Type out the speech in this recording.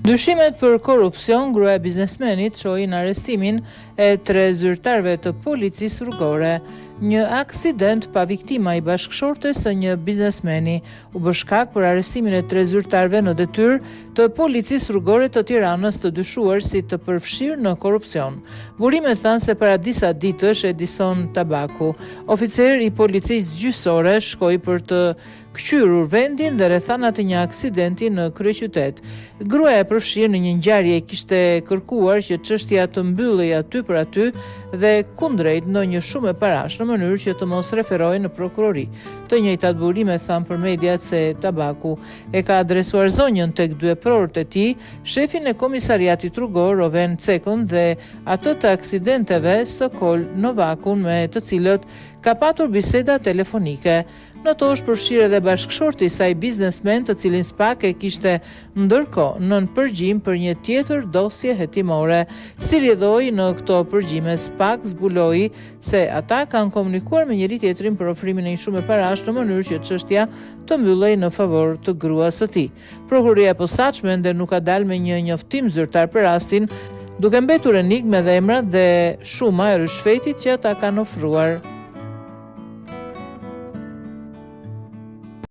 Dyshimet për korrupsion, gruaja e biznesmenit çoi në arrestimin e 3 zyrtarëve të policisë rrugore. Një aksident pa viktima i bashkëshortes së një biznesmeni u bë shkak për arrestimin e 3 zyrtarëve në detyrë të policisë rrugore të Tiranës të dyshuar si të përfshirë në korrupsion. Burimet thanë se para disa ditësh Edison Tabaku, oficer i policisë gjyqësore, shkoi për të kqyrur vendin dhe rrethanat e një aksidenti në kryeqytet. Gruaja e përfshirë në një ngjarje kishte kërkuar që çështja të mbyllej aty për aty dhe kundrejt në një shumë e parash në mënyrë që të mos referojë në prokurori. Të njëjtat burime thanë për mediat se Tabaku e ka adresuar zonjën tek dyeprorët e tij, shefin e komisariatit rrugor Roven Cekën dhe atë të aksidenteve Sokol Novakun, me të cilët ka patur biseda telefonike. Në to është përfshirë edhe bashkëshorti i saj biznesmen, të cilin SPAK e kishte ndërkohë nën përgjim për një tjetër dosje hetimore. Si rrjedhoi në këto përgjime, SPAK zbuloi se ata kanë komunikuar me njëri tjetrin për ofrimin e një shumë parash në mënyrë që çështja të mbyllej në favor të gruas së tij. Prokuroria e posaçme ende nuk ka dalë me një njoftim zyrtar për rastin, duke mbetur enigme dhe emrat dhe shuma e rishfetit që ata kanë ofruar.